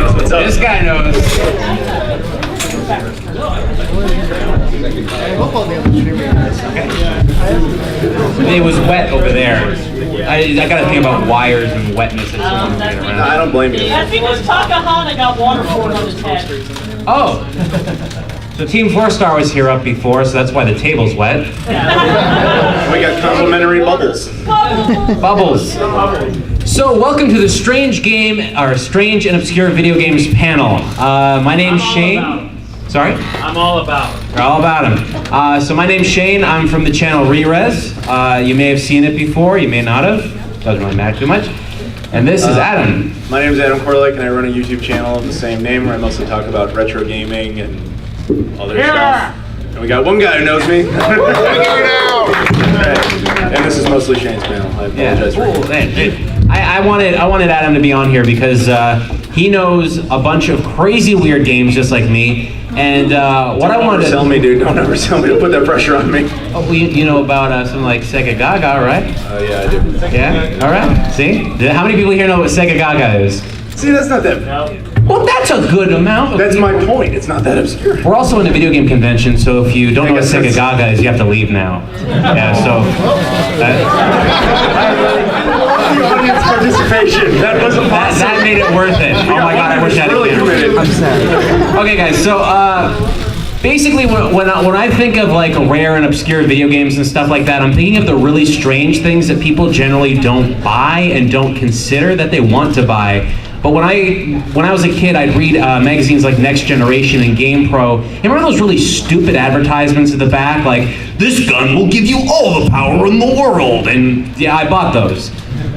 What's up? This guy knows. It was wet over there. I gotta think about wires and wetness. No, I don't blame you. That's because Takahana got water poured on his head. Oh. So Team 4-Star was here up before, so that's why the table's wet. We got complimentary bubbles. Bubbles. So welcome to the Strange Game, or Strange and Obscure Video Games panel. My name's Shane. Sorry? I'm all about it. You're all about him. So my name's Shane. I'm from the channel Rerez. You may have seen it before. You may not have. Doesn't really matter too much. And this is Adam. My name is Adam Korlick, and I run a YouTube channel of the same name where I mostly talk about retro gaming and other stuff. And we got one guy who knows me. And this is mostly Shane's panel. I apologize for I wanted Adam to be on here because he knows a bunch of crazy weird games just like me. And what I wanted to tell me, dude, don't ever tell me to put that pressure on me. Oh, you know about something like Sega Gaga, right? Yeah, I do. Yeah. All right. See, how many people here know what Sega Gaga is? See, that's not that. Well, that's a good amount. That's my point. It's not that obscure. We're also in a video game convention, so if you don't know what Sega Gaga is, you have to leave now. Yeah. So. The audience participation. That wasn't possible. That made it worth it. Oh my God, I wish I had really committed. I'm sad. Okay, guys. So basically, when I think of like rare and obscure video games and stuff like that, I'm thinking of the really strange things that people generally don't buy and don't consider that they want to buy. But when I was a kid, I'd read magazines like Next Generation and GamePro. And remember those really stupid advertisements at the back, like, this gun will give you all the power in the world. And yeah, I bought those.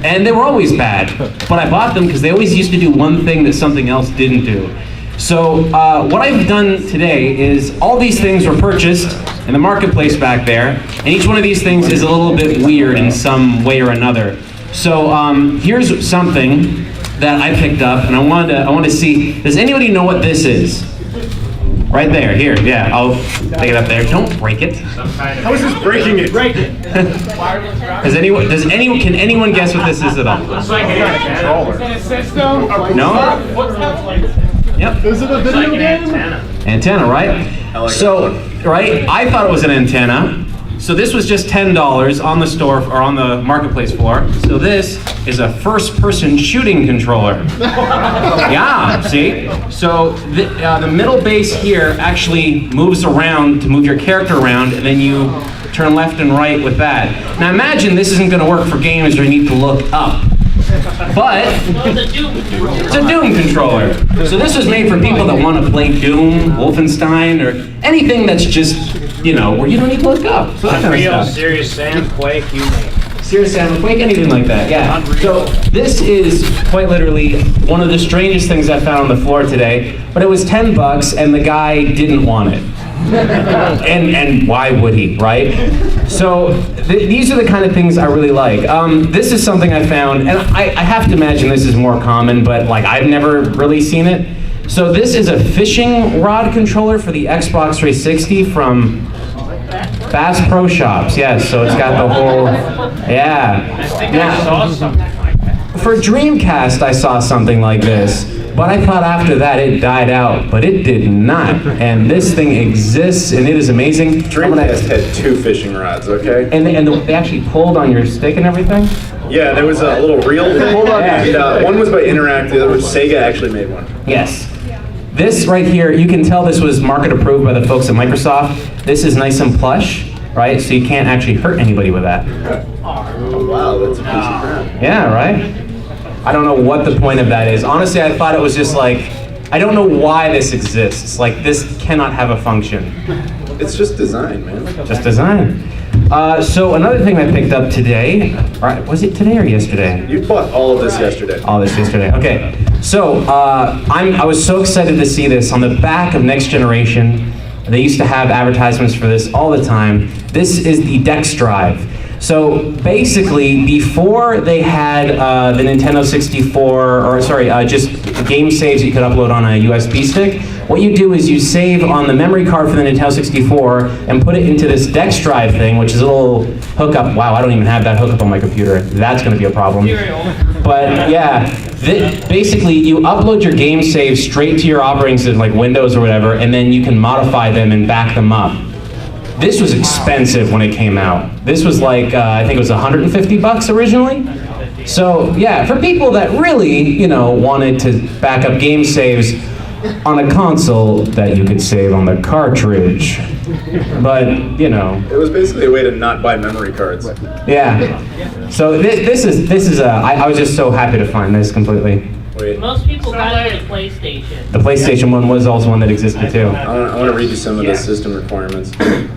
And they were always bad. But I bought them because they always used to do one thing that something else didn't do. So what I've done today is all these things were purchased in the marketplace back there. And each one of these things is a little bit weird in some way or another. So here's something that I picked up, and I want to see, does anybody know what this is? Right there, here, yeah, I'll take it up there. Don't break it. How is this breaking it? Break it. Can anyone guess what this is at all? It's like a controller. Is it a system? No? Yep. Is it a video game? Antenna, right? So, right, I thought it was an antenna. So this was just $10 on the store or on the marketplace floor. So this is a first-person shooting controller. Yeah, see? So the middle base here actually moves around to move your character around, and then you turn left and right with that. Now imagine this isn't going to work for games where you need to look up. But it's a Doom controller. So this was made for people that want to play Doom, Wolfenstein, or anything that's just, you know, where you don't need to look up. So that kind of stuff. Serious Sam, Quake, you name it. Serious Sam, Quake, anything like that, yeah. So this is quite literally one of the strangest things I found on the floor today. But it was $10 and the guy didn't want it. And why would he, right? So these are the kind of things I really like. This is something I found, and I have to imagine this is more common, but like I've never really seen it. So this is a fishing rod controller for the Xbox 360 from Bass Pro Shops. Yes, so it's got the whole, yeah. I think I saw something like that. For Dreamcast, I saw something like this. But I thought after that it died out, but it did not. And this thing exists, and it is amazing. Dreamcast had 2 fishing rods, okay? And they actually pulled on your stick and everything? Yeah, there was a little reel thing. And one was by Interactive, the other was Sega actually made one. Yes. This right here, you can tell this was market approved by the folks at Microsoft. This is nice and plush, right? So you can't actually hurt anybody with that. Oh, wow, that's a piece of crap. Yeah, right? I don't know what the point of that is. Honestly, I thought it was just like, I don't know why this exists. Like, this cannot have a function. It's just design, man. Just design. So another thing I picked up today, right, was it today or yesterday? You bought all of this yesterday. All this yesterday, okay. So I was so excited to see this on the back of Next Generation. They used to have advertisements for this all the time. This is the Dex Drive. So basically, before they had the Nintendo 64, or sorry, just game saves you could upload on a USB stick, what you do is you save on the memory card for the Nintendo 64 and put it into this Dex Drive thing, which is a little hookup. Wow, I don't even have that hookup on my computer. That's going to be a problem. But yeah, Basically, you upload your game saves straight to your operating system, like Windows or whatever, and then you can modify them and back them up. This was expensive when it came out. This was like, I think it was $150 originally. So yeah, for people that really, you know, wanted to back up game saves on a console that you could save on the cartridge. But, you know. It was basically a way to not buy memory cards. Yeah. So this is I was just so happy to find this completely. Wait. Most people got it with PlayStation. The PlayStation one was also one that existed too. I want to read you some of the system requirements.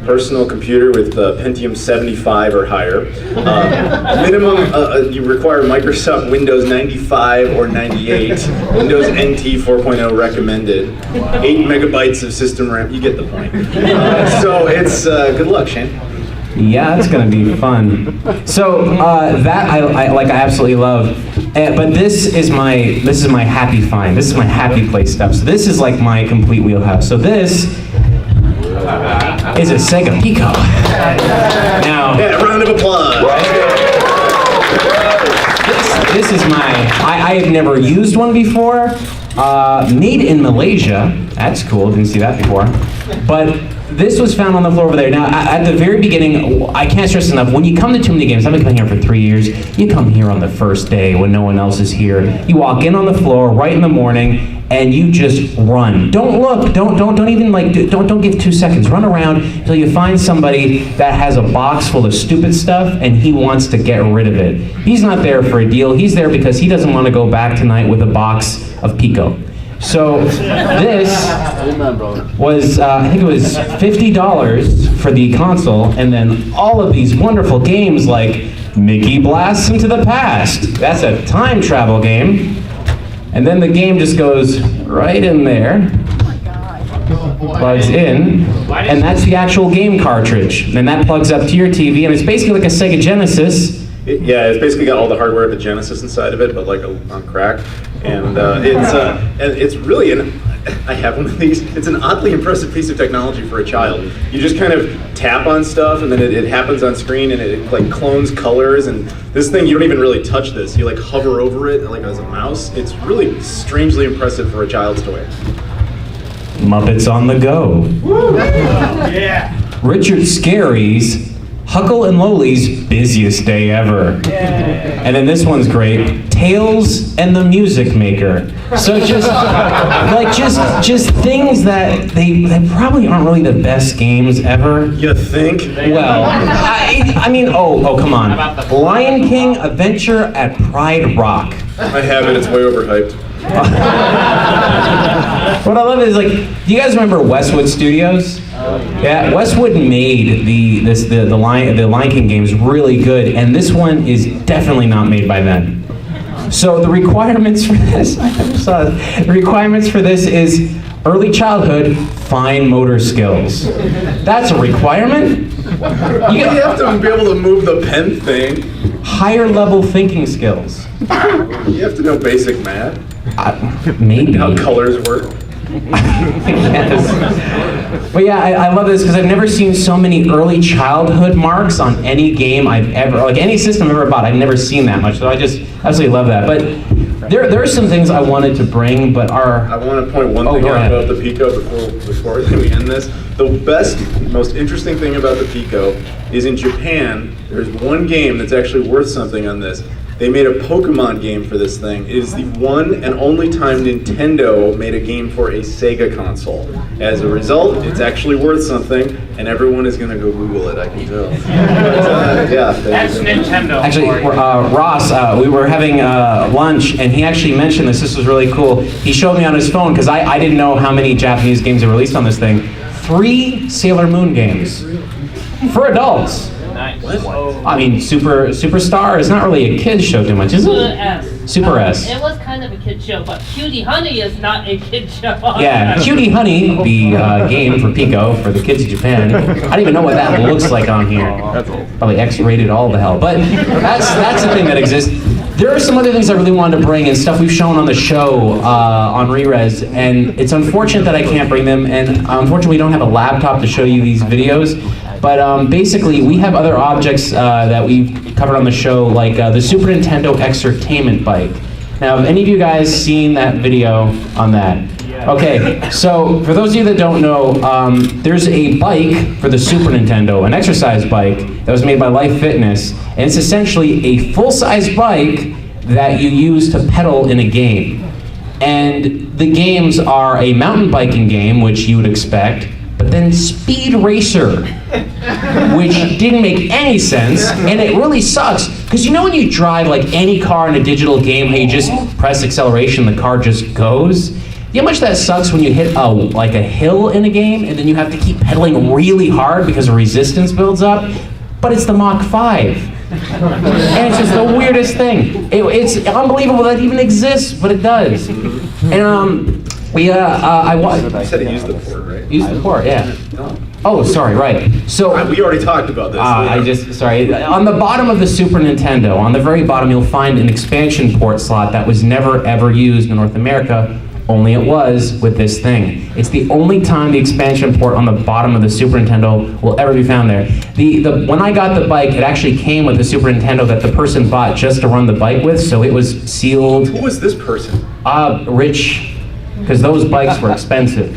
Personal computer with Pentium 75 or higher. Minimum, you require Microsoft Windows 95 or 98. Windows NT 4.0 recommended. 8 megabytes of system RAM. You get the point. So it's good luck, Shane. Yeah, it's gonna be fun. So that I absolutely love. But this is my happy find. This is my happy place stuff. So this is like my complete wheelhouse. So this is a Sega Pico. Now, yeah, a round of applause. This is I have never used one before. Made in Malaysia. That's cool. Didn't see that before. But this was found on the floor over there. Now, at the very beginning, I can't stress enough, when you come to Too Many Games, I've been coming here for 3 years, you come here on the first day when no one else is here. You walk in on the floor right in the morning, and you just run. Don't look, don't even like, don't give 2 seconds. Run around until you find somebody that has a box full of stupid stuff, and he wants to get rid of it. He's not there for a deal, he's there because he doesn't want to go back tonight with a box of Pico. So this was, I think it was $50 for the console, and then all of these wonderful games like Mickey Blasts into the Past. That's a time travel game. And then the game just goes right in there, plugs in, and that's the actual game cartridge. And that plugs up to your TV, and it's basically like a Sega Genesis. Yeah, it's basically got all the hardware of a Genesis inside of it, but like on crack. And it's really I have one of these. It's an oddly impressive piece of technology for a child. You just kind of tap on stuff, and then it happens on screen, and it like clones colors. And this thing, you don't even really touch this. You like hover over it like as a mouse. It's really strangely impressive for a child's toy. Muppets on the Go. Woo! Yeah. Richard Scarry's Huckle and Lowly's Busiest Day Ever. Yeah. And then this one's great, Tales and the Music Maker. So just things that they probably aren't really the best games ever. You think? Well, I mean, oh, come on. Lion King Adventure at Pride Rock. I have it, it's way overhyped. What I love is, like, do you guys remember Westwood Studios? Yeah, Westwood made the Lion King games really good, and this one is definitely not made by them. So the requirements for this, I never saw this. The requirements for this is early childhood, fine motor skills. That's a requirement. You have to be able to move the pen thing. Higher level thinking skills. You have to know basic math. Maybe. How colors work. Yes. But yeah, I love this because I've never seen so many early childhood marks on any game I've ever, like any system I've ever bought. I've never seen that much, so I just absolutely love that. But there are some things I wanted to bring, but I want to point one thing out about the Pico before we end this. The best, most interesting thing about the Pico is in Japan, there's one game that's actually worth something on this. They made a Pokemon game for this thing. It is the one and only time Nintendo made a game for a Sega console. As a result, it's actually worth something, and everyone is going to go Google it, I can tell. But, yeah, That's Nintendo. Actually, Ross, we were having lunch, and he actually mentioned this. This was really cool. He showed me on his phone, because I didn't know how many Japanese games are released on this thing. 3 Sailor Moon games for adults. Nice. I mean, Superstar is not really a kid's show too much, is it? Super S. It was kind of a kid show, but Cutie Honey is not a kid show. Yeah, Cutie Honey, the game for Pico for the kids in Japan. I don't even know what that looks like on here. Probably X-rated all the hell. But that's the thing that exists. There are some other things I really wanted to bring and stuff we've shown on the show on Rerez, and it's unfortunate that I can't bring them, and unfortunately we don't have a laptop to show you these videos. But basically, we have other objects that we've covered on the show, like the Super Nintendo Exertainment bike. Now, have any of you guys seen that video on that? Okay, so for those of you that don't know, there's a bike for the Super Nintendo, an exercise bike that was made by Life Fitness, and it's essentially a full-size bike that you use to pedal in a game. And the games are a mountain biking game, which you would expect, but then Speed Racer, which didn't make any sense, and it really sucks, because you know when you drive like any car in a digital game, how you just press acceleration, the car just goes? You know how much that sucks when you hit like a hill in a game, and then you have to keep pedaling really hard because the resistance builds up? But it's the Mach 5. And it's just the weirdest thing. It's unbelievable that it even exists, but it does. And You said it used the port, right? Used the port, yeah. Oh, sorry, right. So We already talked about this. Sorry. On the bottom of the Super Nintendo, on the very bottom, you'll find an expansion port slot that was never ever used in North America. Only it was with this thing. It's the only time the expansion port on the bottom of the Super Nintendo will ever be found there. When I got the bike, it actually came with the Super Nintendo that the person bought just to run the bike with, so it was sealed. Who was this person? Rich, because those bikes were expensive.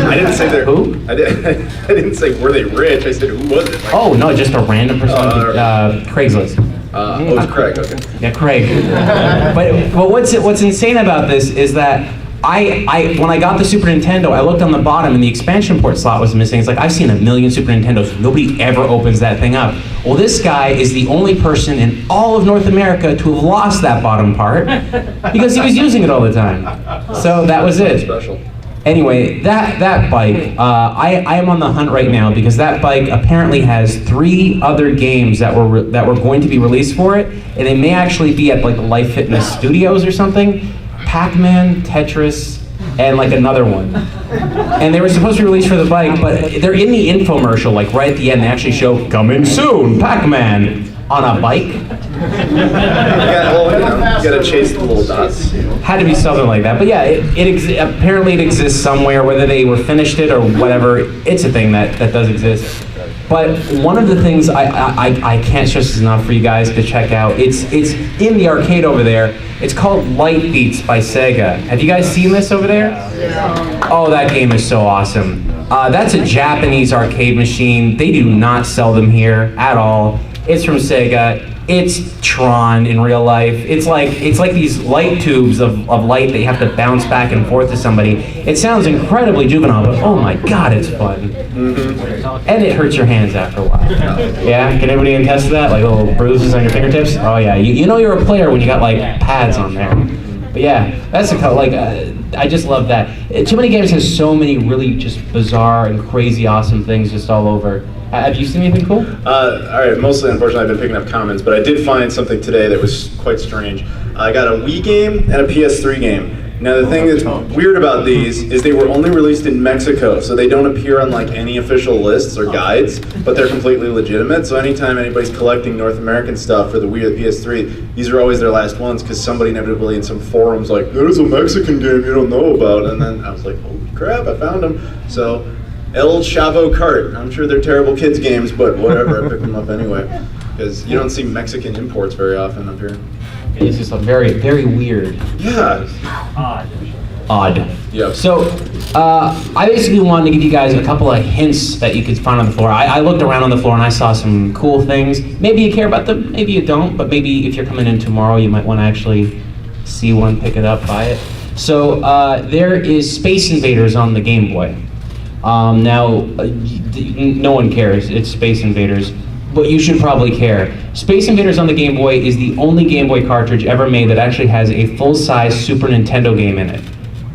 I didn't say they're... Who? I didn't say were they rich, I said who was it? Like, Oh, no, just a random person. Craigslist. it's Craig, okay. Yeah, Craig. but what's insane about this is that when I got the Super Nintendo, I looked on the bottom and the expansion port slot was missing. It's like, I've seen a million Super Nintendos. Nobody ever opens that thing up. Well, this guy is the only person in all of North America to have lost that bottom part because he was using it all the time. So that was it. Special. Anyway, that bike, I am on the hunt right now because that bike apparently has 3 other games that were going to be released for it, and they may actually be at like the Life Fitness Studios or something. Pac-Man, Tetris, and like another one. And they were supposed to be released for the bike, but they're in the infomercial, like right at the end, they actually show, coming soon, Pac-Man, on a bike. You gotta chase the little dots. Had to be something like that. But yeah, apparently it exists somewhere, whether they were finished it or whatever, it's a thing that does exist. But one of the things I can't stress enough for you guys to check out, it's in the arcade over there. It's called Light Beats by Sega. Have you guys seen this over there? Yeah. Oh, that game is so awesome. That's a Japanese arcade machine. They do not sell them here at all. It's from Sega. It's Tron in real life. It's like these light tubes of light that you have to bounce back and forth to somebody. It sounds incredibly juvenile, but oh my god, it's fun. Mm-hmm. And it hurts your hands after a while. Yeah? Can anybody attest to that? Like little bruises on your fingertips? Oh yeah, you know you're a player when you got like pads on there. But yeah, that's I just love that. Too Many Games has so many really just bizarre and crazy awesome things just all over. Have you seen anything cool? All right, mostly, unfortunately, I've been picking up comments, but I did find something today that was quite strange. I got a Wii game and a PS3 game. Now, the thing that's weird about these is they were only released in Mexico, so they don't appear on like any official lists or guides, but they're completely legitimate. So anytime anybody's collecting North American stuff for the Wii or the PS3, these are always their last ones because somebody inevitably in some forums like, there's a Mexican game you don't know about, and then I was like, holy crap, I found them. So. El Chavo Kart. I'm sure they're terrible kids games, but whatever, I picked them up anyway. Because you don't see Mexican imports very often up here. It's just a very, very weird. Yeah. Odd. Yep. So, I basically wanted to give you guys a couple of hints that you could find on the floor. I looked around on the floor and I saw some cool things. Maybe you care about them, maybe you don't, but maybe if you're coming in tomorrow, you might want to actually see one, pick it up, buy it. So, there is Space Invaders on the Game Boy. Now, no one cares, it's Space Invaders, but you should probably care. Space Invaders on the Game Boy is the only Game Boy cartridge ever made that actually has a full-size Super Nintendo game in it.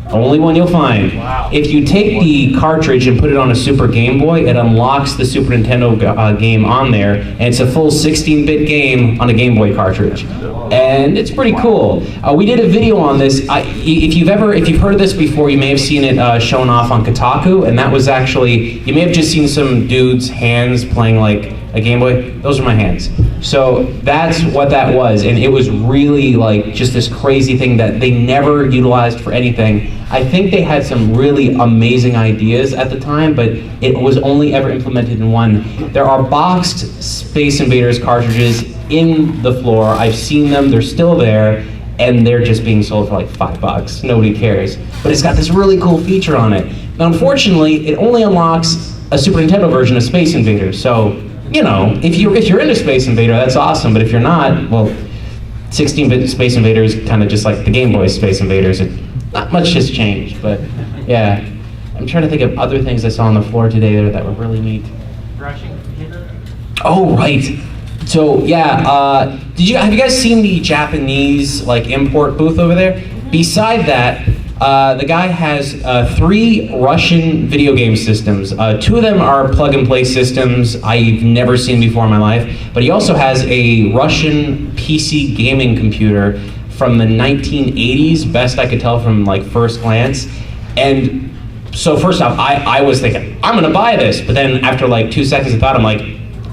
Only one you'll find. Wow. If you take the cartridge and put it on a Super Game Boy, it unlocks the Super Nintendo game on there, and it's a full 16-bit game on a Game Boy cartridge. And it's pretty cool. We did a video on this. If you've heard of this before, you may have seen it shown off on Kotaku, and that was actually, you may have just seen some dude's hands playing like a Game Boy. Those are my hands. So that's what that was, and it was really like just this crazy thing that they never utilized for anything. I think they had some really amazing ideas at the time, but it was only ever implemented in one. There are boxed Space Invaders cartridges in the floor. I've seen them, they're still there, and they're just being sold for like $5. Nobody cares. But it's got this really cool feature on it. Now, unfortunately, it only unlocks a Super Nintendo version of Space Invaders. So, you know, if you're into Space Invader, that's awesome. But if you're not, well, 16-bit Space Invaders kind of just like the Game Boy Space Invaders. Not much has changed, but yeah. I'm trying to think of other things I saw on the floor today that were really neat. Rushing computer. Oh, right. So yeah, have you guys seen the Japanese like import booth over there? Beside that, the guy has 3 Russian video game systems. 2 of them are plug-and-play systems I've never seen before in my life. But he also has a Russian PC gaming computer from the 1980s, best I could tell from like first glance. And so first off, I was thinking, I'm gonna buy this. But then after like 2 seconds of thought, I'm like,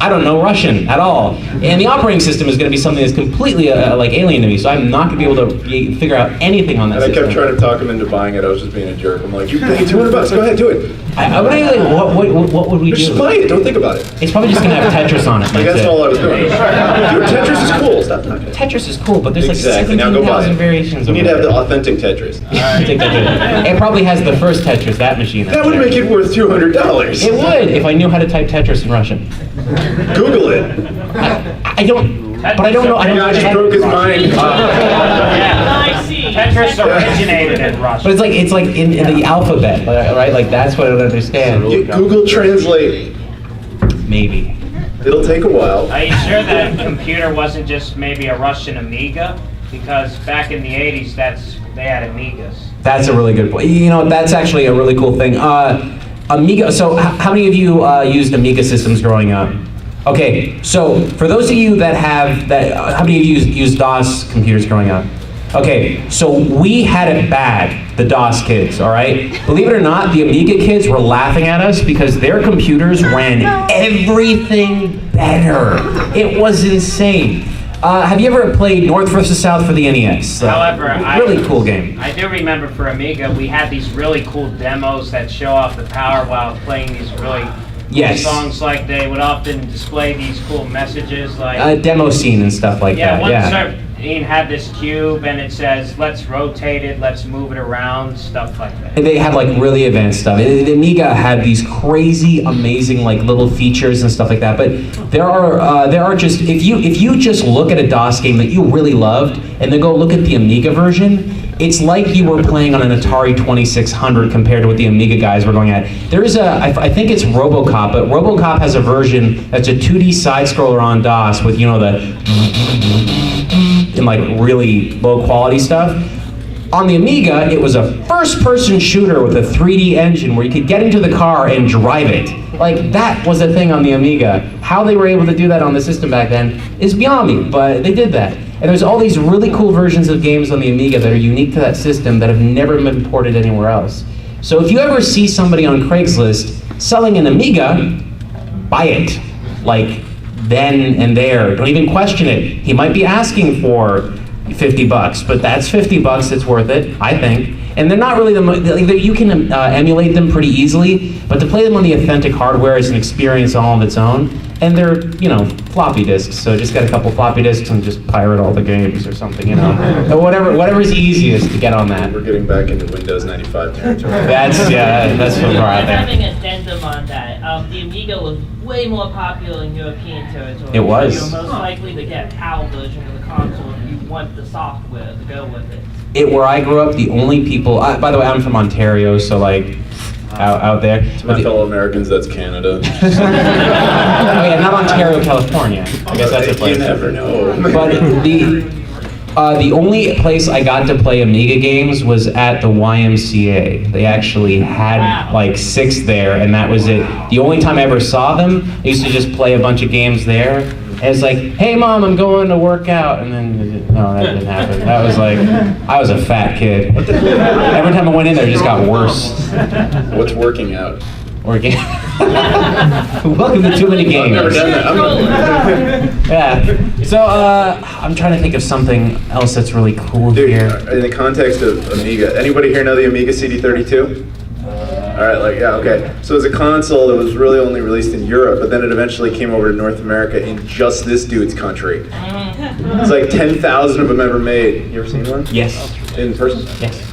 I don't know Russian at all. And the operating system is going to be something that's completely like alien to me, so I'm not going to be able to figure out anything on that And system. I kept trying to talk him into buying it. I was just being a jerk. I'm like, you pay $200, go ahead, do it. What would we do? Just buy it, don't think about it. It's probably just going to have Tetris on it. Like, that's all I was doing. Dude, Tetris is cool, stop talking. Tetris is cool, but there's Exactly, like now go buy 17,000 it. variations You of need to have it. the authentic Tetris. Take that to it. It probably has the first Tetris, that machine. That would make it worth $200. It would, if I knew how to type Tetris in Russian. Google it. I don't, but I don't know. I don't I know. just broke his mind. Yeah. Tetris originated in Russia. But it's like in the alphabet, right? Like that's what I don't understand. Google Translate. Maybe. It'll take a while. Are you sure that computer wasn't just maybe a Russian Amiga? Because back in the 80s, they had Amigas. That's a really good point. You know, that's actually a really cool thing. Amiga. So, how many of you used Amiga systems growing up? Okay, so for those of you that have that, how many of you used DOS computers growing up? Okay, so we had it bad, the DOS kids, all right? Believe it or not, the Amiga kids were laughing at us because their computers ran everything better. It was insane. Have you ever played North vs. South for the NES? However, really cool game. I do remember for Amiga, we had these really cool demos that show off the power while playing these really cool songs. Like they would often display these cool messages, like demo scene and stuff like that. Ian had this cube and it says, let's rotate it, let's move it around, stuff like that. And they had like really advanced stuff. The Amiga had these crazy, amazing like little features and stuff like that. But there are just if you just look at a DOS game that you really loved and then go look at the Amiga version, it's like you were playing on an Atari 2600 compared to what the Amiga guys were going at. There's I think it's RoboCop, but RoboCop has a version that's a 2D side scroller on DOS with, you know, the and like really low quality stuff. On the Amiga, it was a first-person shooter with a 3D engine where you could get into the car and drive it. Like, that was a thing on the Amiga. How they were able to do that on the system back then is beyond me, but they did that. And there's all these really cool versions of games on the Amiga that are unique to that system that have never been ported anywhere else. So if you ever see somebody on Craigslist selling an Amiga, buy it. Like, then and there. Don't even question it. He might be asking for $50, but that's $50. It's worth it, I think. And they're not really you can emulate them pretty easily, but to play them on the authentic hardware is an experience all of its own. And they're, you know, floppy disks. So just get a couple floppy disks and just pirate all the games or something, you know. Or whatever's easiest to get on that. We're getting back into Windows 95 territory. That's what we're out there. Having an addendum on that. The Amiga was way more popular in European territory. It was. So you're most likely to get a PAL version of the console if you want the software to go with it. Where I grew up, the only people. By the way, I'm from Ontario, so like out there. To my fellow Americans, that's Canada. Oh yeah, not Ontario, California. I guess that's a place. You never know. But the only place I got to play Amiga games was at the YMCA. They actually had like 6 there, and that was it. The only time I ever saw them, I used to just play a bunch of games there. And it's like, hey mom, I'm going to work out, and then no, that didn't happen. That was like, I was a fat kid. Every time I went in there, it just got worse. What's working out? Working. Welcome to Too Many Games. I've never done that. Yeah. So I'm trying to think of something else that's really cool Dude, here. in the context of Amiga, anybody here know the Amiga CD32? All right, like, yeah, okay. So it was a console that was really only released in Europe, but then it eventually came over to North America in just this dude's country. It's like 10,000 of them ever made. You ever seen one? Yes. In person? Yes.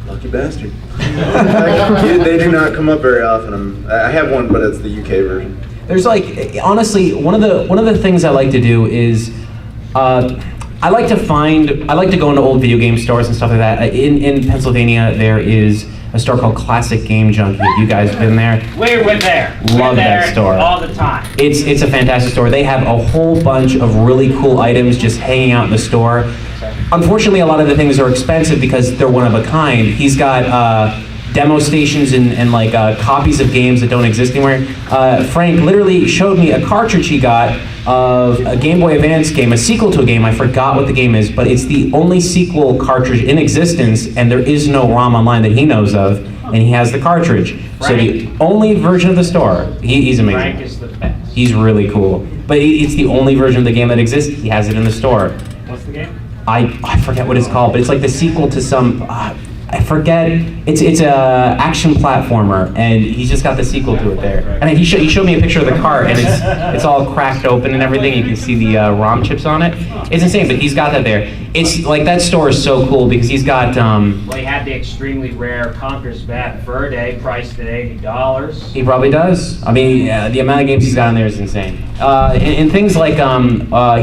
Lucky bastard. They do not come up very often. I have one, but it's the UK version. There's like, honestly, one of the things I like to do is, I like to go into old video game stores and stuff like that. In Pennsylvania, there is a store called Classic Game Junkie. Have you guys been there? We were there. Love that store. All the time. It's a fantastic store. They have a whole bunch of really cool items just hanging out in the store. Unfortunately, a lot of the things are expensive because they're one of a kind. He's got demo stations and like copies of games that don't exist anywhere. Frank literally showed me a cartridge he got of a Game Boy Advance game, a sequel to a game. I forgot what the game is, but it's the only sequel cartridge in existence, and there is no ROM online that he knows of, and he has the cartridge. Frank. So the only version of the store, he's amazing. Frank is the best. He's really cool. But it's the only version of the game that exists. He has it in the store. What's the game? I forget what it's called, but it's like the sequel to some, I forget, it's a action platformer, and he's just got the sequel to it there. And he showed me a picture of the cart, and it's all cracked open and everything. You can see the ROM chips on it. It's insane, but he's got that there. It's like, that store is so cool because he's got, Well, he had the extremely rare Conker's Bad Fur Day, priced at $80. he probably does. I mean, the amount of games he's got in there is insane. And things like,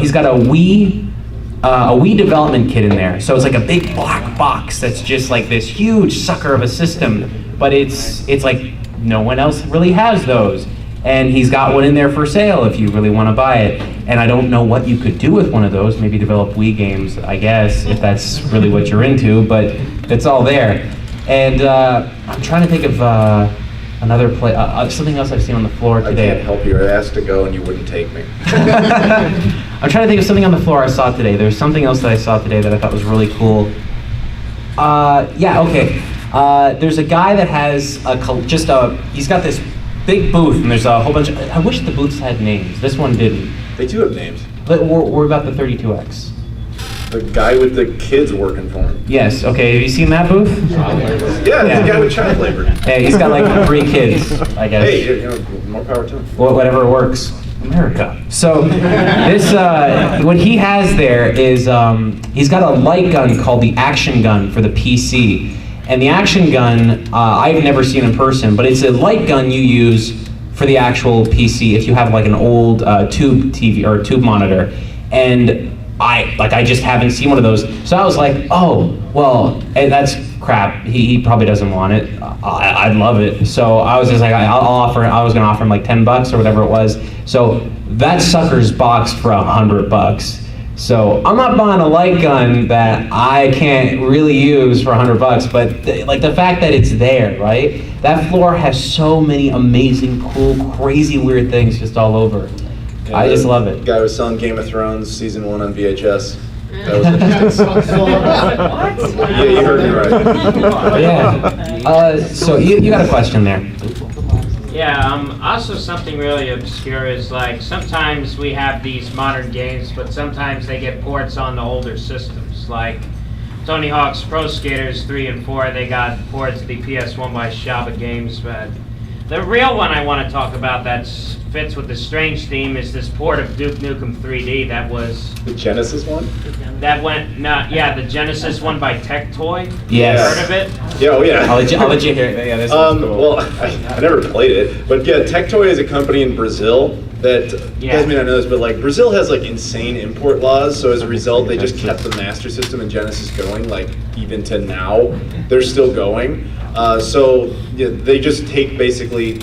he's got a Wii development kit in there. So it's like a big black box that's just like this huge sucker of a system, but it's like no one else really has those. And he's got one in there for sale if you really want to buy it. And I don't know what you could do with one of those. Maybe develop Wii games, I guess, if that's really what you're into, but it's all there. And I'm trying to think of another play, something else I've seen on the floor today. I can't help you. I asked to go and you wouldn't take me. I'm trying to think of something on the floor I saw today. There's something else that I saw today that I thought was really cool. Yeah, okay. There's a guy that has he's got this big booth, and there's a whole bunch of, I wish the booths had names. This one didn't. They do have names. But we're about the 32X. The guy with the kids working for him. Yes, okay, have you seen that booth? Yeah, the guy with child labor. Hey, he's got like 3 kids, I guess. Hey, you know, more power to him. Well, whatever works. America. So this, what he has there is, he's got a light gun called the Action Gun for the PC. And the Action Gun, I've never seen in person, but it's a light gun you use for the actual PC if you have like an old tube TV or tube monitor. And I just haven't seen one of those. So I was like, oh, well, that's crap. He probably doesn't want it. I'd love it. So I was just like, I was gonna offer him like $10 or whatever it was. So that sucker's boxed for $100. So I'm not buying a light gun that I can't really use for $100, but like the fact that it's there, right? That floor has so many amazing, cool, crazy, weird things just all over. Yeah, I just love it. Guy was selling Game of Thrones season 1 on VHS. That was interesting. What? Yeah, you heard me right. Yeah. So you got a question there. Yeah, also something really obscure is like sometimes we have these modern games, but sometimes they get ports on the older systems. Like Tony Hawk's Pro Skaters 3 and 4, they got ports to the PS1 by Shaba Games, but the real one I want to talk about that fits with the strange theme is this port of Duke Nukem 3D that was... The Genesis one? That went, the Genesis one by Tectoy. Yes. Heard of it? Yeah, oh yeah. I'll let you hear it. Yeah, this is cool. Well, I never played it, but yeah, Tectoy is a company in Brazil that, you guys may not know this, but like Brazil has like insane import laws, so as a result, they just kept the Master System and Genesis going, like even to now, they're still going. So yeah, they just take basically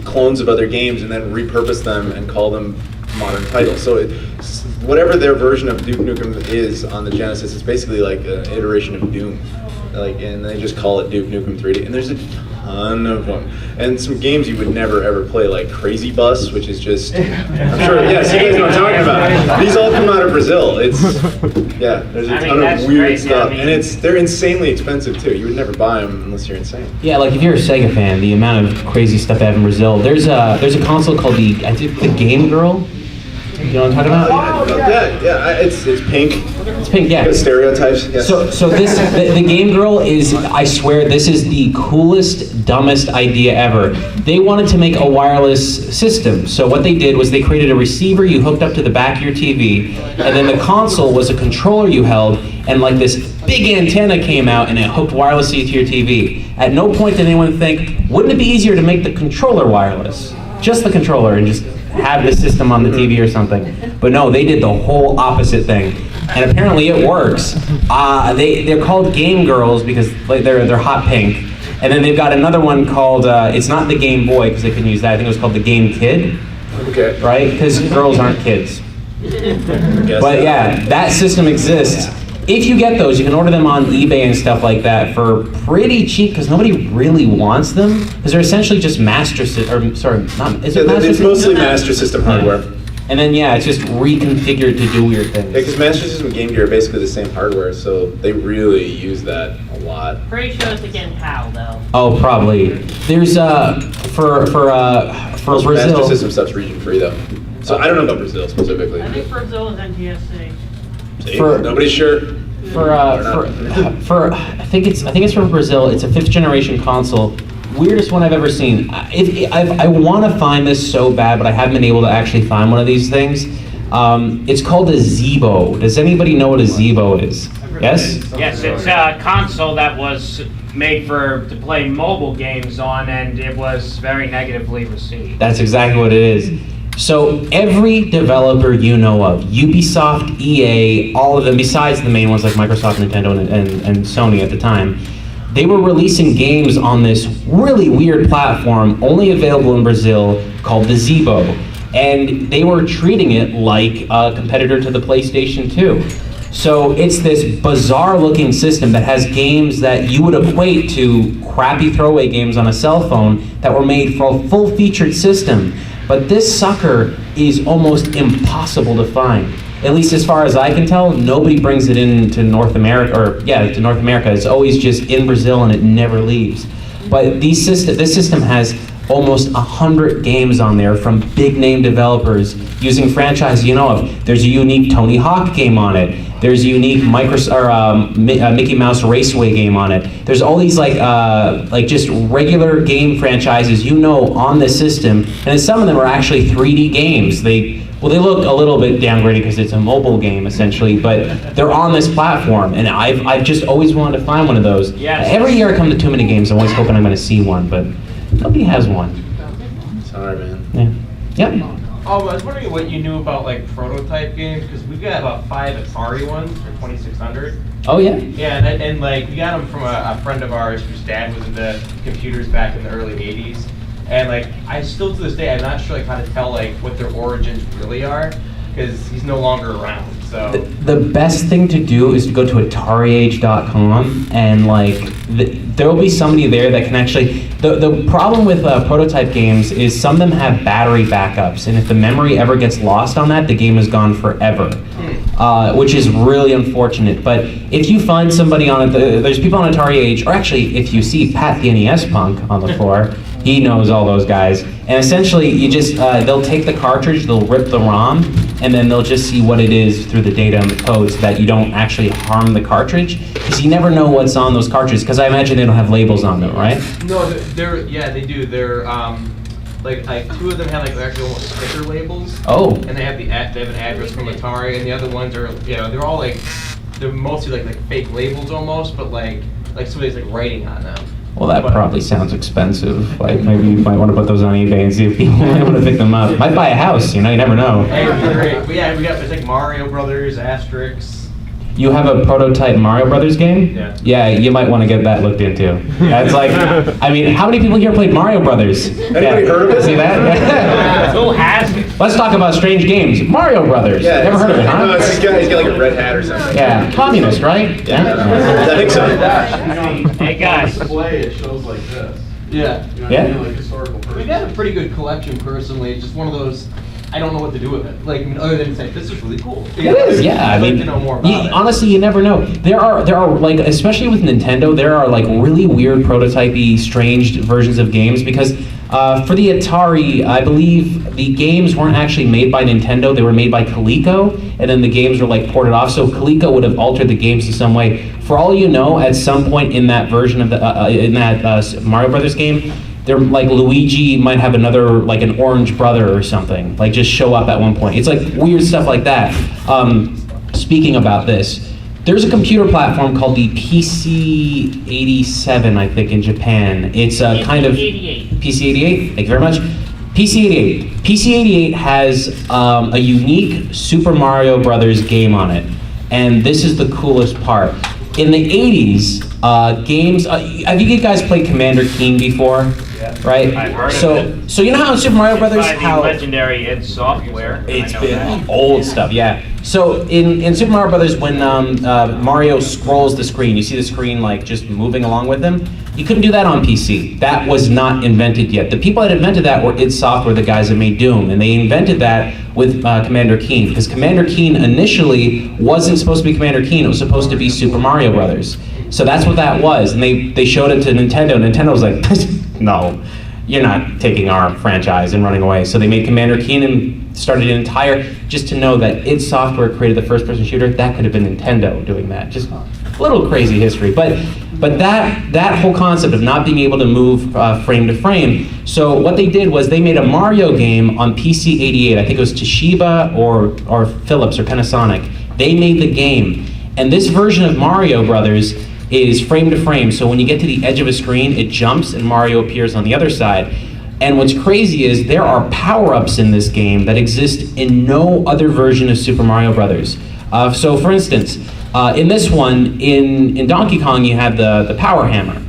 clones of other games and then repurpose them and call them modern titles. So whatever their version of Duke Nukem is on the Genesis, it's basically like an iteration of Doom. And they just call it Duke Nukem 3D. And there's a ton of them. And some games you would never ever play, like Crazy Bus, which is just, I'm sure, yes, you guys know what I'm talking about. These all come out of Brazil. There's a ton of weird stuff. And they're insanely expensive too. You would never buy them unless you're insane. Yeah, like if you're a Sega fan, the amount of crazy stuff they have in Brazil. There's a console called the Game Girl. You know what I'm talking about? Yeah, it's pink. It's pink, yeah. Stereotypes. Yes. So this the Game Girl is, I swear, this is the coolest, dumbest idea ever. They wanted to make a wireless system. So what they did was they created a receiver you hooked up to the back of your TV, and then the console was a controller you held, and like this big antenna came out and it hooked wirelessly to your TV. At no point did anyone think, wouldn't it be easier to make the controller wireless? Just the controller, and just have the system on the TV or something. But no, they did the whole opposite thing. And apparently it works. They're called Game Girls because like they're hot pink. And then they've got another one called, it's not the Game Boy because they couldn't use that. I think it was called the Game Kid. Okay. Right? Because girls aren't kids. But yeah, that system exists. If you get those, you can order them on eBay and stuff like that for pretty cheap because nobody really wants them. Because they're essentially just Master System, or sorry, not, is it Master It's System? mostly Master System hardware. And then yeah, it's just reconfigured to do weird things. Yeah, because Master System and Game Gear are basically the same hardware, so they really use that a lot. Pretty sure it's again PAL though. Oh, probably. There's for Most Brazil. Master System stuff's region free though. So I don't know about Brazil specifically. I think Brazil is NTSC. See? For- Nobody's sure. For I think it's from Brazil. It's a 5th generation console. Weirdest one I've ever seen. I want to find this so bad, but I haven't been able to actually find one of these things. It's called a Zebo. Does anybody know what a Zebo is? Yes? Yes, it's a console that was made to play mobile games on, and it was very negatively received. That's exactly what it is. So every developer you know of, Ubisoft, EA, all of them, besides the main ones like Microsoft, Nintendo, and Sony at the time, they were releasing games on this really weird platform, only available in Brazil, called the Zebo. And they were treating it like a competitor to the PlayStation 2. So it's this bizarre looking system that has games that you would equate to crappy throwaway games on a cell phone that were made for a full featured system. But this sucker is almost impossible to find. At least as far as I can tell, nobody brings it into North America, to North America. It's always just in Brazil and it never leaves. But this system has almost 100 games on there from big name developers using franchises you know of. There's a unique Tony Hawk game on it. There's a unique Mickey Mouse Raceway game on it. There's all these like just regular game franchises you know on the system, and some of them are actually 3D games. They look a little bit downgraded because it's a mobile game essentially, but they're on this platform, and I've just always wanted to find one of those. Yes. Every year I come to too many games, I'm always hoping I'm going to see one, but nobody has one. Sorry, man. Yeah. Yep. I was wondering what you knew about like prototype games, because we've got about 5 Atari ones for 2600. Oh yeah. Yeah, and like we got them from a friend of ours whose dad was into computers back in the early 80s. And like I still to this day I'm not sure like how to tell like what their origins really are, because he's no longer around. So the best thing to do is to go to AtariAge.com and like there will be somebody there that can actually. The problem with prototype games is some of them have battery backups, and if the memory ever gets lost on that, the game is gone forever, which is really unfortunate. But if you find somebody on it, there's people on Atari Age, or actually if you see Pat the NES punk on the floor, he knows all those guys. And essentially, you just they'll take the cartridge, they'll rip the ROM, and then they'll just see what it is through the data and the code, so that you don't actually harm the cartridge, because you never know what's on those cartridges. Because I imagine they don't have labels on them, right? no, they do. They're like 2 of them have like actually almost sticker labels. Oh. And they have they have an address from Atari, and the other ones are they're all they're mostly like fake labels almost, but like somebody's like writing on them. Well, that probably sounds expensive. Like maybe you might want to put those on eBay and see if people might want to pick them up. Might buy a house, you never know. Hey, it'd be great. But yeah, we got it's like Mario Brothers, Asterix. You have a prototype Mario Brothers game? Yeah. Yeah, you might want to get that looked into. That's like, I mean, how many people here played Mario Brothers? Anybody heard of it? See that? Who hasn't? Let's talk about strange games. Mario Brothers. Yeah, Never heard of it, huh? No, he's got like a red hat or something. Yeah, communist, right? Yeah. I think so. Hey guys. Display, it shows like this. Yeah. You know what Yeah. I mean? Like historical We've person. got a pretty good collection personally. It's just one of those I don't know what to do with it. Like, I mean, other than say, this is really cool. It is, yeah. I'd I mean, like to know more about it. honestly, you never know. There are like, especially with Nintendo, there are like really weird prototypey, strange versions of games because for the Atari, I believe the games weren't actually made by Nintendo. They were made by Coleco, and then the games were like ported off. So Coleco would have altered the games in some way. For all you know, at some point in that version of the Mario Brothers game, they're like Luigi might have another, like an orange brother or something, like just show up at one point. It's like weird stuff like that. Speaking about this, there's a computer platform called the PC-87, I think, in Japan. It's a kind of... PC-88. PC-88, thank you very much. PC-88. PC-88 has a unique Super Mario Brothers game on it. And this is the coolest part. In the 80s, games... have you guys played Commander Keen before? Yeah. Right? I've heard so, of it. So you know how in Super Mario Brothers, By the how... legendary id Software. It's I know been that. old stuff, yeah. So in Super Mario Brothers, when Mario scrolls the screen, you see the screen like just moving along with him. You couldn't do that on PC. That was not invented yet. The people that invented that were id Software, the guys that made Doom, and they invented that with Commander Keen because Commander Keen initially wasn't supposed to be Commander Keen. It was supposed to be Super Mario Brothers. So that's what that was, and they showed it to Nintendo. Nintendo was like, no. You're not taking our franchise and running away. So they made Commander Keen and started an entire, just to know that id Software created the first person shooter, that could have been Nintendo doing that. Just a little crazy history. But that whole concept of not being able to move frame to frame, so what they did was they made a Mario game on PC-88. I think it was Toshiba or Philips or Panasonic. They made the game. And this version of Mario Brothers is frame to frame, so when you get to the edge of a screen, it jumps and Mario appears on the other side. And what's crazy is there are power-ups in this game that exist in no other version of Super Mario Brothers. So for instance, in this one, in Donkey Kong you have the power hammer.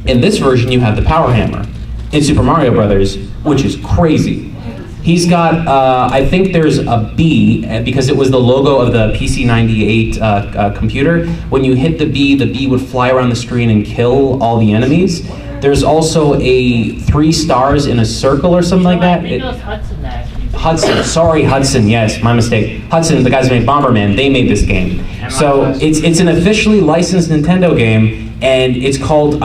In this version you have the power hammer. In Super Mario Brothers, which is crazy. He's got, I think there's a B, because it was the logo of the PC-98 computer. When you hit the B would fly around the screen and kill all the enemies. There's also a 3 stars in a circle or something like that. I think it was Hudson that actually. Hudson, yes, my mistake. Hudson, the guys who made Bomberman, they made this game. So it's an officially licensed Nintendo game, and it's called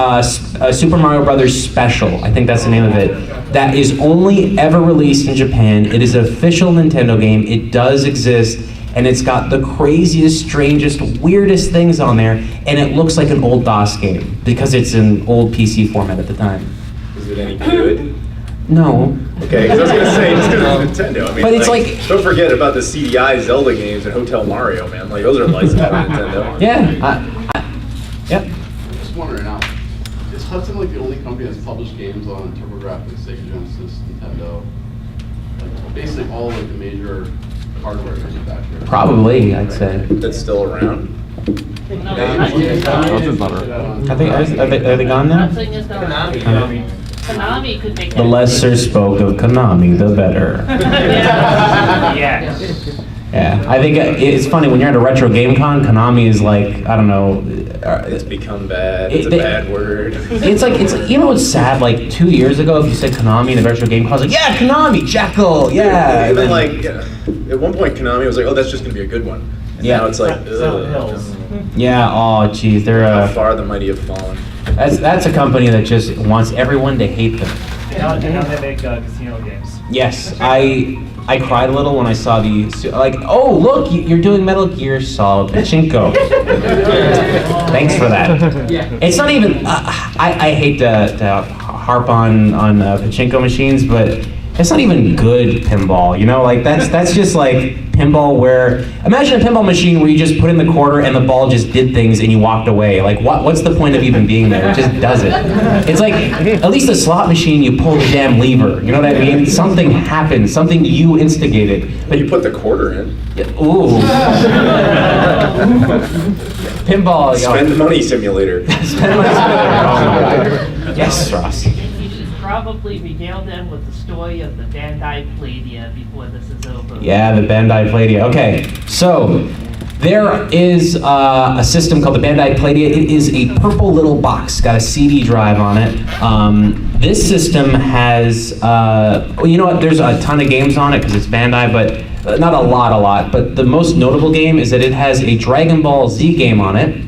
Super Mario Brothers Special. I think that's the name of it. That is only ever released in Japan. It is an official Nintendo game. It does exist, and it's got the craziest, strangest, weirdest things on there, and it looks like an old DOS game because it's an old PC format at the time. Is it any good? No. Okay, because I was going to say, just because it's Nintendo. I mean, But it's like- don't forget about the CDI Zelda games and Hotel Mario, man. Like, those are licensed by Nintendo. Yeah. Yep. Just wondering now, is Hudson like the only company that's published games on TurboGrafx, Sega Genesis, Nintendo? Like, basically all like the major hardware manufacturers. Probably, I'd say. That's still around. I think are they gone now? Hudson is gone. Konami could make The lesser spoke of Konami, the better. Yes. Yeah, I think it's funny when you're at a retro game con, Konami is like, I don't know. It's become bad. It's a bad word. It's like you know what's sad? Like 2 years ago, if you said Konami in the retro game con, I was like, yeah, Konami, Jekyll, yeah. Even like, at one point, Konami was like, oh, that's just gonna be a good one. And Yeah. now it's like, Yeah, oh geez, they're how far the mighty have fallen. that's a company that just wants everyone to hate them. Now they make casino games. Yes, I cried a little when I saw the, like, oh, look, you're doing Metal Gear Solid Pachinko. Thanks for that. It's not even, I hate to harp on Pachinko machines, but it's not even good pinball, you know? Like, that's just like pinball where, imagine a pinball machine where you just put in the quarter and the ball just did things and you walked away. Like, what's the point of even being there? It just does it. It's like, at least a slot machine, you pull the damn lever, you know what I mean? Something happened, something you instigated. But you put the quarter in. Ooh. Pinball, Spend the money simulator. Spend money simulator. Oh my God. Yes, Ross. You should probably regale them with the story of the Bandai Palladium before this is over. Yeah, the Bandai Palladium. Okay, so There is a system called the Bandai Playdia. It is a purple little box, got a CD drive on it. This system has, well, you know what, there's a ton of games on it because it's Bandai, but not a lot, but the most notable game is that it has a Dragon Ball Z game on it,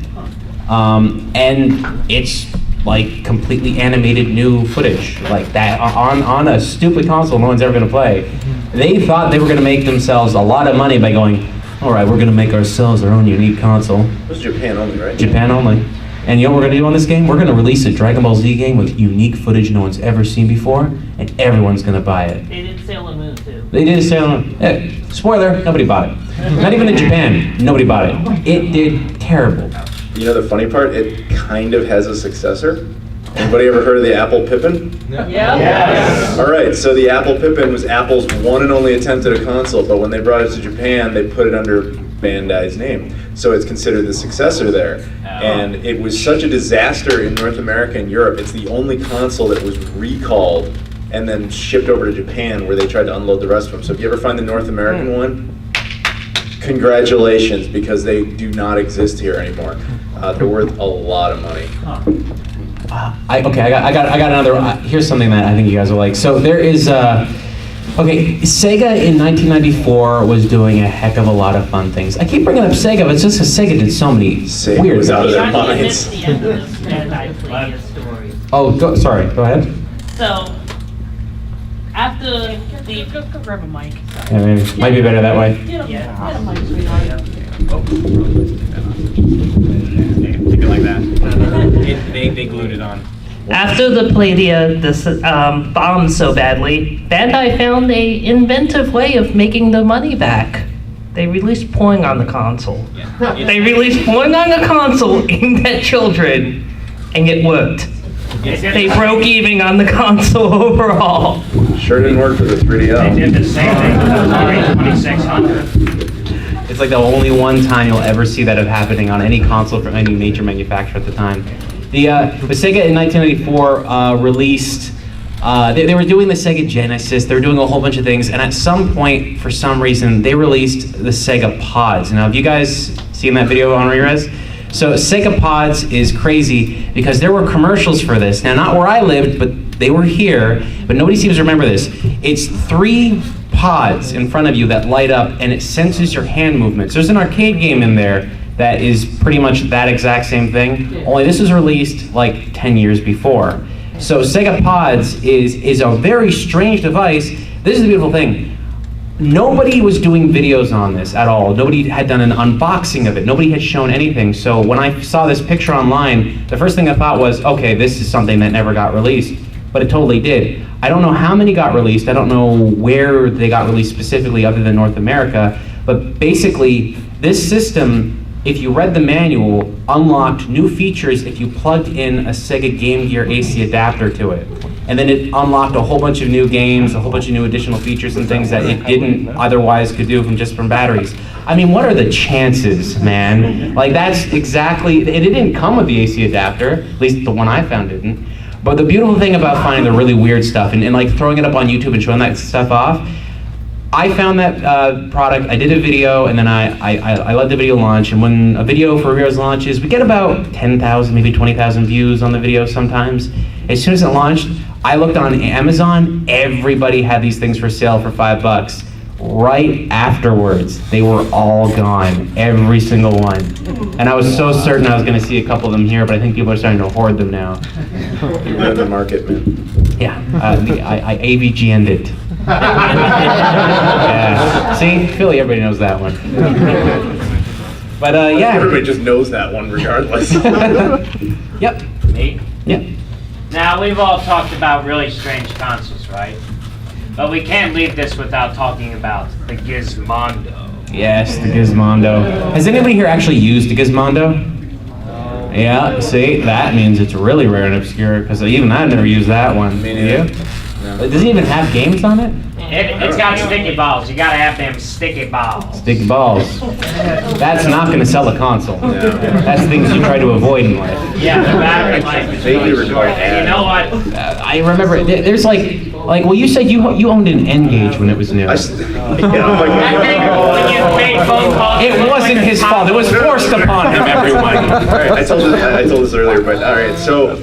and it's like completely animated new footage like that on a stupid console no one's ever gonna play. They thought they were gonna make themselves a lot of money by going, all right, we're gonna make ourselves our own unique console. It was Japan only, right? Japan only. And you know what we're gonna do on this game? We're gonna release a Dragon Ball Z game with unique footage no one's ever seen before, and everyone's gonna buy it. They did Sailor Moon too. They did Sailor Moon. Spoiler, nobody bought it. Not even in Japan, nobody bought it. It did terrible. You know the funny part? It kind of has a successor. Anybody ever heard of the Apple Pippin? Yeah. Yes. All right, so the Apple Pippin was Apple's one and only attempt at a console, but when they brought it to Japan, they put it under Bandai's name. So it's considered the successor there. And it was such a disaster in North America and Europe. It's the only console that was recalled and then shipped over to Japan where they tried to unload the rest of them. So if you ever find the North American one, congratulations, because they do not exist here anymore. They're worth a lot of money. I got another. Here's something that I think you guys will like. So there is. Okay, Sega in 1994 was doing a heck of a lot of fun things. I keep bringing up Sega, but it's just because Sega did so many Sega weird was out of things. their Johnny, you minds. missed the end of this Bandai Playdia story. Oh, sorry. Go ahead. So, after the... Go grab a mic. Yeah, maybe. Might be better that way. Get a mic, Think it like that. They glued it on. After the Playdia bombed so badly, Bandai found a inventive way of making the money back. They released porn on the console. They released porn on the console aimed at children, and it worked. They broke even on the console overall. Sure didn't work for the They 3DO. did the same thing with the Atari 2600. It's like the only one time you'll ever see that happening on any console from any major manufacturer at the time. But Sega in 1994 released, they were doing the Sega Genesis, they were doing a whole bunch of things, and at some point, for some reason, they released the Sega Pods. Now, have you guys seen that video on Rerez? So Sega Pods is crazy because there were commercials for this. Now, not where I lived, but they were here, but nobody seems to remember this. It's 3 pods in front of you that light up, and it senses your hand movements. There's an arcade game in there that is pretty much that exact same thing, only this was released like 10 years before. So Sega Pods is a very strange device. This is the beautiful thing. Nobody was doing videos on this at all. Nobody had done an unboxing of it. Nobody had shown anything. So when I saw this picture online, the first thing I thought was, okay, this is something that never got released. But it totally did. I don't know how many got released. I don't know where they got released specifically other than North America. But basically, this system, if you read the manual, unlocked new features if you plugged in a Sega Game Gear AC adapter to it. And then it unlocked a whole bunch of new games, a whole bunch of new additional features and things that it didn't otherwise could do from batteries. I mean, what are the chances, man? Like, that's exactly, it didn't come with the AC adapter, at least the one I found didn't. But the beautiful thing about finding the really weird stuff and like throwing it up on YouTube and showing that stuff off, I found that product, I did a video, and then I let the video launch, and when a video for Rerez launches, we get about 10,000, maybe 20,000 views on the video sometimes. As soon as it launched, I looked on Amazon, everybody had these things for sale for $5. Right afterwards, they were all gone, every single one. And I was so certain I was gonna see a couple of them here, but I think people are starting to hoard them now. You're in the market, man. Yeah, I AVGN'd it. Yeah. See, Philly, everybody knows that one. But yeah. Everybody just knows that one regardless. Yep. Me? Yep. Now, we've all talked about really strange consoles, right? But we can't leave this without talking about the Gizmondo. Yes, the Gizmondo. Has anybody here actually used the Gizmondo? Yeah, see, that means it's really rare and obscure, because even I've never used that one. Me neither. No. Does it even have games on it? It's got sticky balls. You gotta have them sticky balls. Sticky balls. That's not going to sell a console. No. That's things you try to avoid in life. Yeah, the battery life is Vaguely really short. recall And you know what? I remember there's like well, you said you owned an N-Gage when it was new. Yeah, I'm like, I think when you pay make phone calls. It wasn't his fault. It was forced upon him, everyone. All right, I told this earlier, but all right. So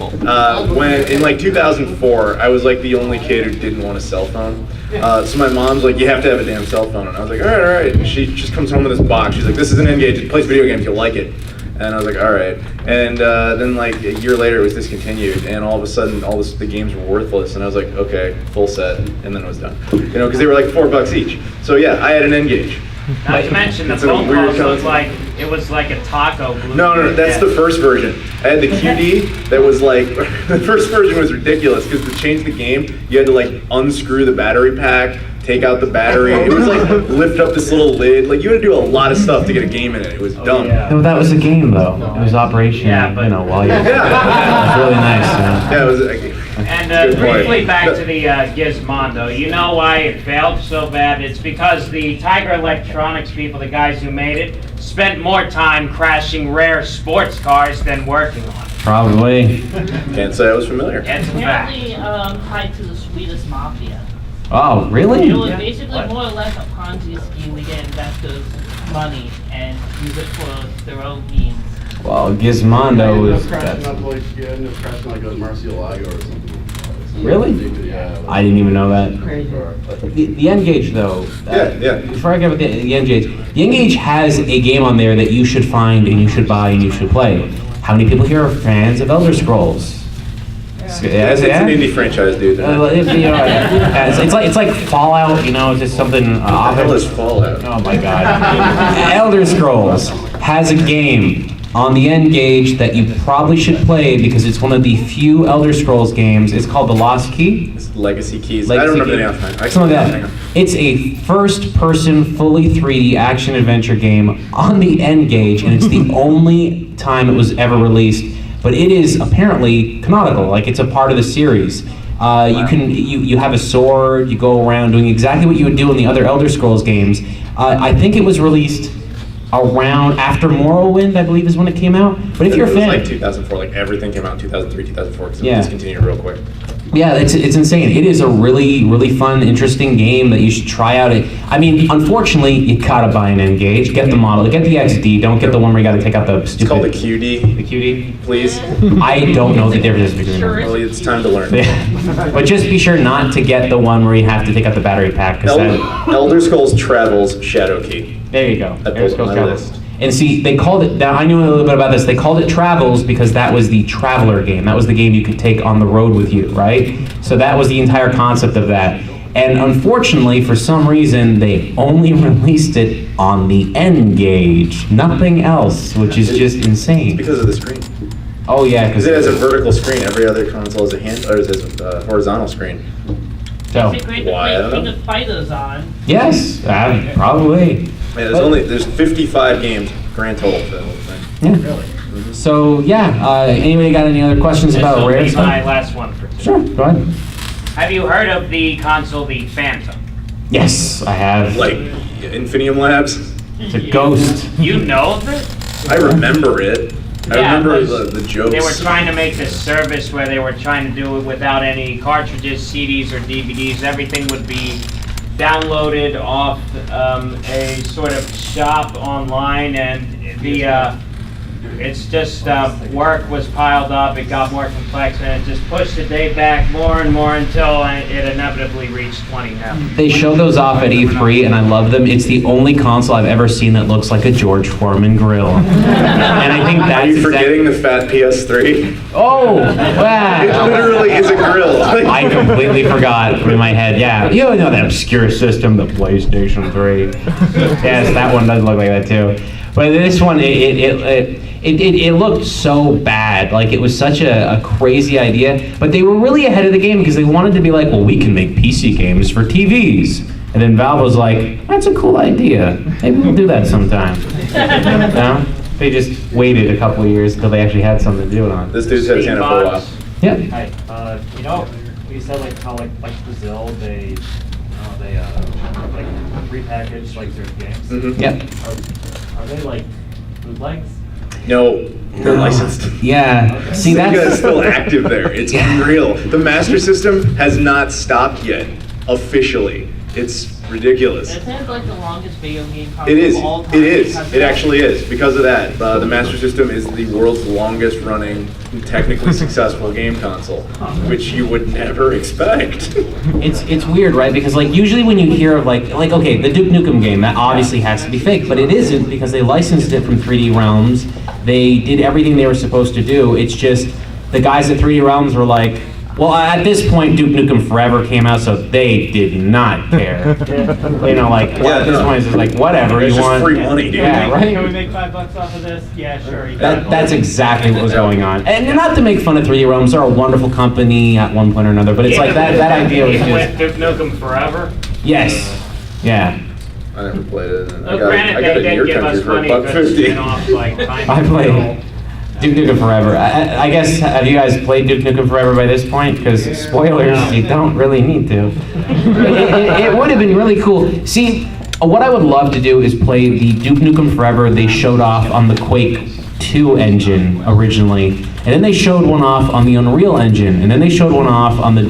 when in like 2004, I was like the only kid who didn't want a cell phone. So my mom's like, you have to have a damn cell phone, and I was like, all right. And she just comes home with this box. She's like, this is an N-Gage. It plays video games. You'll like it. And I was like, all right. And then like a year later, it was discontinued, and all of a sudden, the games were worthless. And I was like, okay, full set, and then it was done. Because they were like $4 each. So yeah, I had an N-Gage. Not to mention the It's a phone weird calls looked console. like it was like a taco. glued No, to your that's head. the first version. I had the QD that was like, the first version was ridiculous because to change the game, you had to like unscrew the battery pack, take out the battery. It was like lift up this little lid. Like you had to do a lot of stuff to get a game in it. It was dumb. No, that was a game though. It was Operation. Yeah, but- While you're. It was really nice. Yeah, it was. And Good point. briefly back to the Gizmondo. You know why it failed so bad? It's because the Tiger Electronics people, the guys who made it, spent more time crashing rare sports cars than working on it. Probably. Can't say I was familiar. That's a fact. Apparently tied to the Swedish mafia. Oh, really? It was basically more or less a Ponzi scheme to get investors money and use it for their own means. Well, Gizmondo is. Crashing up like, ended up crashing like a Murcielago or something. Really? Yeah. I didn't even know that. The N-Gage though. Yeah. Before I get with the N-Gage, the N-Gage has a game on there that you should find and you should buy and you should play. How many people here are fans of Elder Scrolls? It's an indie franchise, dude. It's like Fallout, it's just something. What the hell is Fallout? Oh my god. Elder Scrolls has a game on the N-Gage that you probably should play because it's one of the few Elder Scrolls games. It's called The Lost Key. It's Legacy Keys. Legacy I don't remember Key. the name offhand. Something like that. It's a first-person, fully 3D action-adventure game on the N-Gage, and it's the only time it was ever released. But it is apparently canonical, like it's a part of the series. You have a sword, you go around doing exactly what you would do in the other Elder Scrolls games. I think it was released around after Morrowind, I believe is when it came out. But if you're a It was fan, like 2004, like everything came out in 2003, 2004, because it Yeah. discontinued real quick. yeah, it's insane. It is a really, really fun, interesting game that you should try out. I mean, unfortunately, you gotta buy an N-Gage, get the model, get the XD, don't get the one where you gotta take out the stupid. It's called the QD, the QD. please. I don't know the difference between them. Well, it's time to learn. But just be sure not to get the one where you have to take out the battery pack. 'Cause Elder Scrolls Travels Shadow Key. there you go. That Elder goes on Scrolls my Travels. list. And see, they called it, now I knew a little bit about this, they called it Travels because that was the traveler game. That was the game you could take on the road with you, right? So that was the entire concept of that. And unfortunately, for some reason, they only released it on the N-Gage, nothing else, which is just insane. Because of the screen. Oh yeah, Because it has a vertical screen. Every other console has a horizontal screen. So, Basically, to Why? I don't play know. King of Fighters on. yes, probably. Man, there's 55 games grand total for that whole thing. Yeah. So yeah, anybody got any other questions This about will Rare be my stuff? last one for today. Sure, go ahead. Have you heard of the console, the Phantom? Yes, I have. Like Infinium Labs. It's a ghost. You know of it? I remember it. I Yeah, remember but the jokes. They were trying to make this service where they were trying to do it without any cartridges, CDs, or DVDs. Everything would be downloaded off a sort of shop online, and it's just work was piled up. It got more complex, and it just pushed the date back more and more until it inevitably reached 2010. They show those off at E3, and I love them. It's the only console I've ever seen that looks like a George Foreman grill. And I think Are that's you forgetting the fat PS3? Oh, It wow. literally is a grill. I completely forgot in my head. Yeah, you know that obscure system, the PlayStation 3. Yes, that one does look like that too. But this one, it looked so bad. Like it was such a crazy idea. But they were really ahead of the game because they wanted to be like, well, we can make PC games for TVs. And then Valve was like, that's a cool idea. Maybe we'll do that sometime. No? They just waited a couple of years until they actually had something to do it on. This dude's had his hand up for a while. Yeah. Hi, you said like how like Brazil they like repackage like their games. Mhm. Yeah. Are they like bootlegs? No, they're licensed. Yeah. See, Sega is that's still active there. It's unreal. The Master System has not stopped yet, officially. It's ridiculous. Isn't it like the longest video game It console is. of all time? It is. because of It that? actually is because of that. The Master System is the world's longest running, technically successful game console, which you would never expect. It's weird, right? Because like usually when you hear of like okay, the Duke Nukem game, that obviously has to be fake, but it isn't because they licensed it from 3D Realms. They did everything they were supposed to do. It's just the guys at 3D Realms were like, well, at this point, Duke Nukem Forever came out, so they did not care. You know, like, well, at this point, it's just like, whatever, It's you just want. free money, dude. Yeah, Can we right? make $5 off of this? Yeah, sure. you That, got it. that's exactly what was going on. And not to make fun of 3D Realms, they're a wonderful company at one point or another, but it's like that idea was Even just, with Duke Nukem Forever. yes, yeah. I never played it. And Well, granted, I got they it in did your give country us for money $1.50. good spin-offs like Time I to played Kill. Duke Nukem Forever. I guess, have you guys played Duke Nukem Forever by this point? Because spoilers, you don't really need to. It would have been really cool. See, what I would love to do is play the Duke Nukem Forever they showed off on the Quake 2 engine originally, and then they showed one off on the Unreal Engine, and then they showed one off on the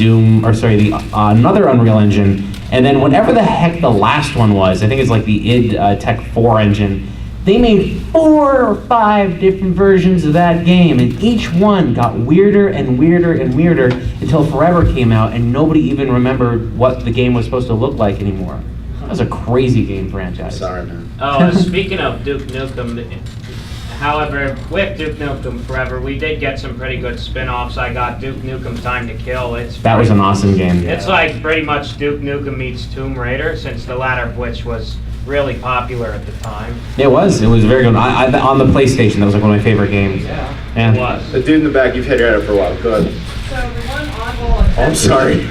another Unreal Engine, and then whatever the heck the last one was, I think it's like the id Tech 4 engine. They made 4 or 5 different versions of that game, and each one got weirder and weirder and weirder until Forever came out, and nobody even remembered what the game was supposed to look like anymore. That was a crazy game franchise. Sorry, man. Oh, speaking of Duke Nukem, however, with Duke Nukem Forever, we did get some pretty good spin-offs. I got Duke Nukem Time to Kill. That was an awesome game. It's like pretty much Duke Nukem meets Tomb Raider, since the latter of which was really popular at the time. It was very good. On the PlayStation, that was like one of my favorite games. It was. The dude in the back, you've had your head up for a while. Go ahead. So the one oddball. Oh, I'm sorry.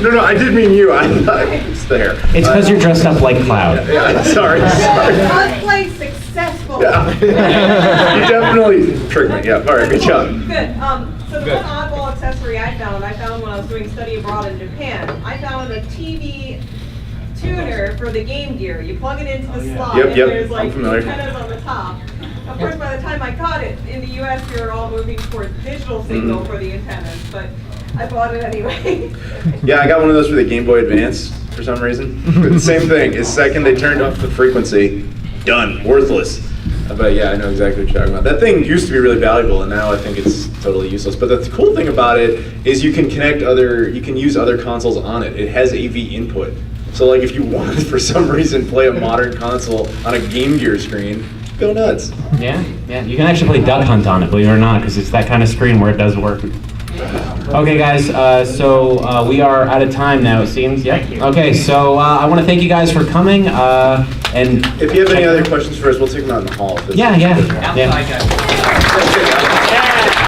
No, I did mean you. I thought it's the hair. It's because you're dressed up like Cloud. Yeah, sorry. Cosplay successful. Yeah. You definitely tricked me. Yeah, all right, good job. Good. So the one oddball accessory I found when I was doing study abroad in Japan, I found a TV tuner for the Game Gear. You plug it into the slot, Yep, and yep, there's I'm like familiar. antennas on the top. Of course, by the time I caught it, in the U.S. we were all moving towards digital signal for the antennas, but I bought it anyway. Yeah, I got one of those for the Game Boy Advance for some reason. But the same thing. The second they turned off the frequency, done, worthless. But yeah, I know exactly what you're talking about. That thing used to be really valuable, and now I think it's totally useless. But the cool thing about it is you can use other consoles on it. It has AV input. So like if you want to, for some reason, play a modern console on a Game Gear screen, go nuts. Yeah. You can actually play Duck Hunt on it, believe it or not, because it's that kind of screen where it does work. Okay, guys, so we are out of time now, it seems. Yeah. Okay, so I want to thank you guys for coming. And if you have any other questions for us, we'll take them out in the hall. Yeah. Outside guys.